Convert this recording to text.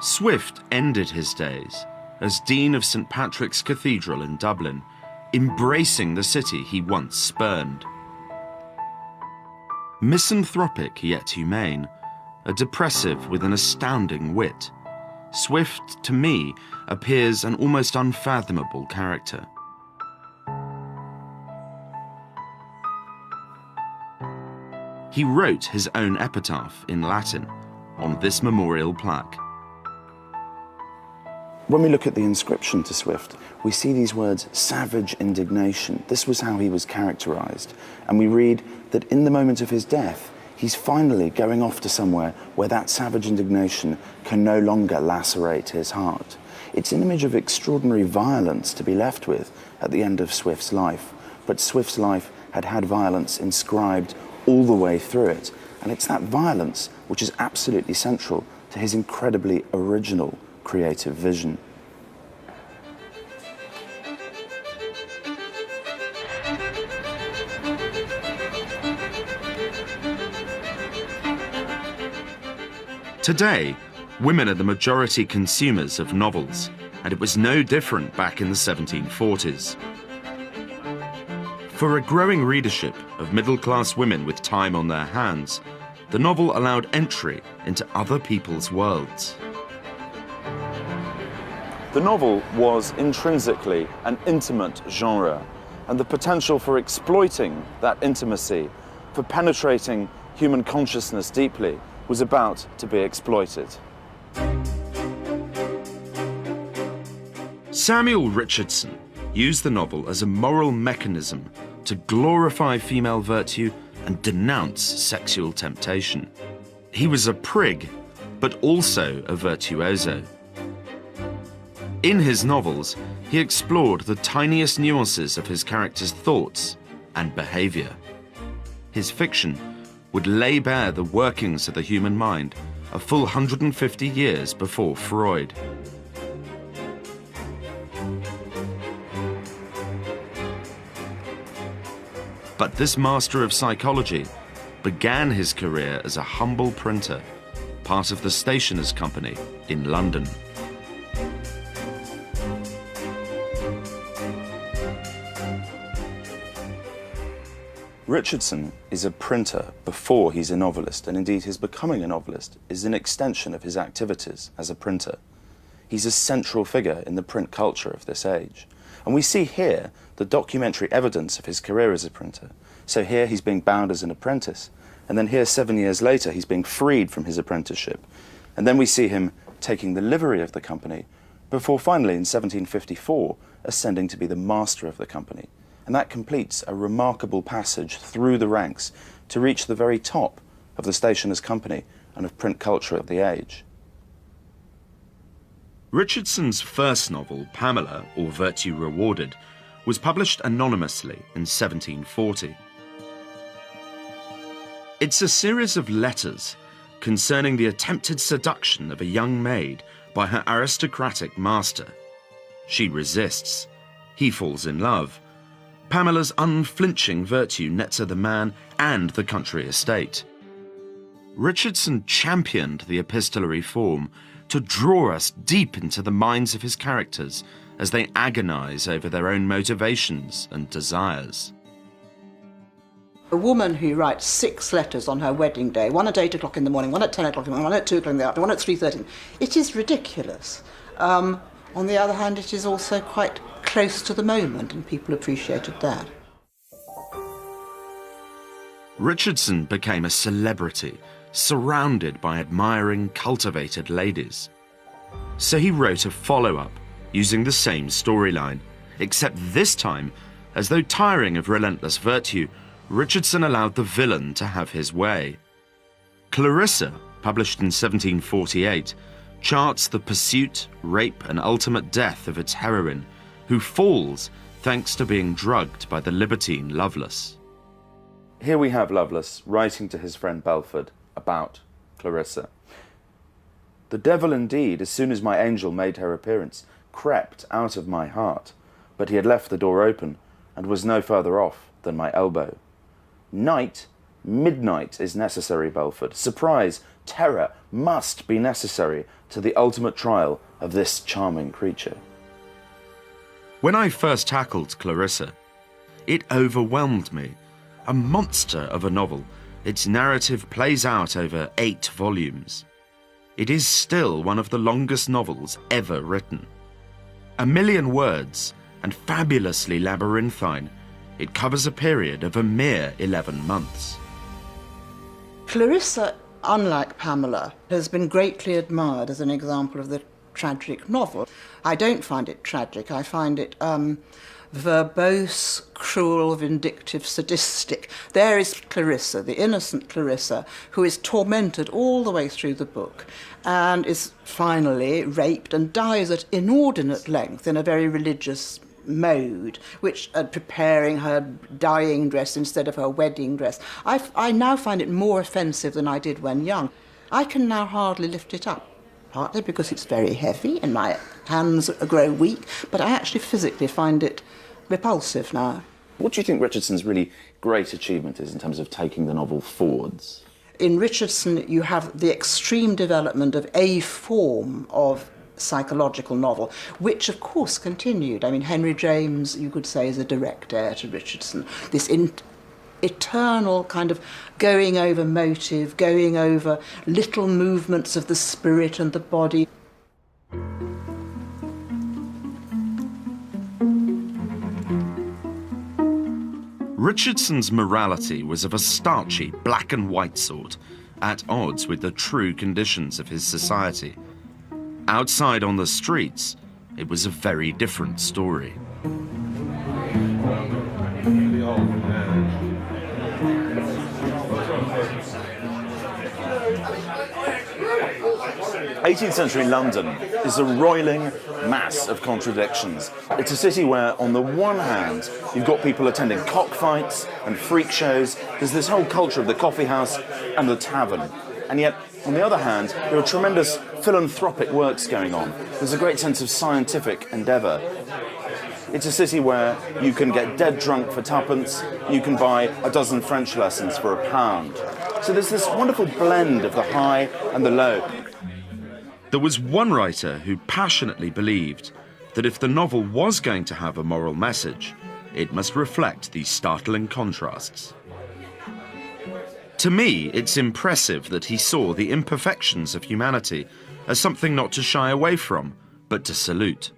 Swift ended his days as Dean of St. Patrick's Cathedral in Dublin, embracing the city he once spurned. Misanthropic yet humane, a depressive with an astounding wit, Swift, to me, appears an almost unfathomable character. He wrote his own epitaph in Latin on this memorial plaque. When we look at the inscription to Swift, we see these words, savage indignation. This was how he was characterized. And we read that in the moment of his death, he's finally going off to somewhere where that savage indignation can no longer lacerate his heart. It's an image of extraordinary violence to be left with at the end of Swift's life. But Swift's life had had violence inscribed all the way through it. And it's that violence which is absolutely central to his incredibly original creative vision. Today, women are the majority consumers of novels, and it was no different back in the 1740s. For a growing readership of middle-class women with time on their hands, the novel allowed entry into other people's worlds. The novel was intrinsically an intimate genre, and the potential for exploiting that intimacy, for penetrating human consciousness deeply, was about to be exploited. Samuel Richardson used the novel as a moral mechanism to glorify female virtue and denounce sexual temptation. He was a prig, but also a virtuoso. In his novels, he explored the tiniest nuances of his characters' thoughts and behavior. His fiction would lay bare the workings of the human mind a full 150 years before Freud. But this master of psychology began his career as a humble printer, part of the Stationers' Company in London. Richardson is a printer before he's a novelist, and indeed his becoming a novelist is an extension of his activities as a printer. He's a central figure in the print culture of this age. And we see here the documentary evidence of his career as a printer. So here he's being bound as an apprentice, and then here 7 years later he's being freed from his apprenticeship. And then we see him taking the livery of the company, before finally in 1754 ascending to be the master of the company. And that completes a remarkable passage through the ranks to reach the very top of the Stationers' Company and of print culture of the age. Richardson's first novel, Pamela, or Virtue Rewarded, was published anonymously in 1740. It's a series of letters concerning the attempted seduction of a young maid by her aristocratic master. She resists. He falls in love. Pamela's unflinching virtue nets her the man and the country estate. Richardson championed the epistolary form to draw us deep into the minds of his characters as they agonize over their own motivations and desires. A woman who writes 6 letters on her wedding day, one at 8 o'clock in the morning, one at 10 o'clock in the morning, one at 2 o'clock in the afternoon, one at 3:30. It is ridiculous. On the other hand, it is also quite close to the moment, and people appreciated that. Richardson became a celebrity, surrounded by admiring, cultivated ladies. So he wrote a follow-up, using the same storyline, except this time, as though tiring of relentless virtue, Richardson allowed the villain to have his way. Clarissa, published in 1748, charts the pursuit, rape, and ultimate death of its heroine, who falls thanks to being drugged by the libertine Lovelace. Here we have Lovelace writing to his friend Belford about Clarissa. The devil indeed, as soon as my angel made her appearance, crept out of my heart, but he had left the door open and was no further off than my elbow. Night Midnight is necessary, Belford. Surprise, terror must be necessary to the ultimate trial of this charming creature. When I first tackled Clarissa, it overwhelmed me. A monster of a novel, its narrative plays out over 8 volumes. It is still one of the longest novels ever written. 1,000,000 words and fabulously labyrinthine, it covers a period of a mere 11 months. Clarissa, unlike Pamela, has been greatly admired as an example of the tragic novel. I don't find it tragic. I find it verbose, cruel, vindictive, sadistic. There is Clarissa, the innocent Clarissa, who is tormented all the way through the book and is finally raped and dies at inordinate length in a very religious mode, which preparing her dying dress instead of her wedding dress. I now find it more offensive than I did when young. I can now hardly lift it up, partly because it's very heavy and my hands grow weak, but I actually physically find it repulsive now. What do you think Richardson's really great achievement is in terms of taking the novel forwards? In Richardson, you have the extreme development of a form of psychological novel, which of course continued. I mean, Henry James, you could say, is a direct heir to Richardson. This eternal kind of going over motive, going over little movements of the spirit and the body. Richardson's morality was of a starchy black and white sort, at odds with the true conditions of his society. Outside on the streets, it was a very different story. 18th century London is a roiling mass of contradictions. It's a city where, on the one hand, you've got people attending cockfights and freak shows. There's this whole culture of the coffee house and the tavern. And yet, on the other hand, there are tremendous philanthropic works going on. There's a great sense of scientific endeavour. It's a city where you can get dead drunk for tuppence, you can buy a dozen French lessons for £1. So there's this wonderful blend of the high and the low. There was one writer who passionately believed that if the novel was going to have a moral message, it must reflect these startling contrasts. To me, it's impressive that he saw the imperfections of humanity as something not to shy away from, but to salute.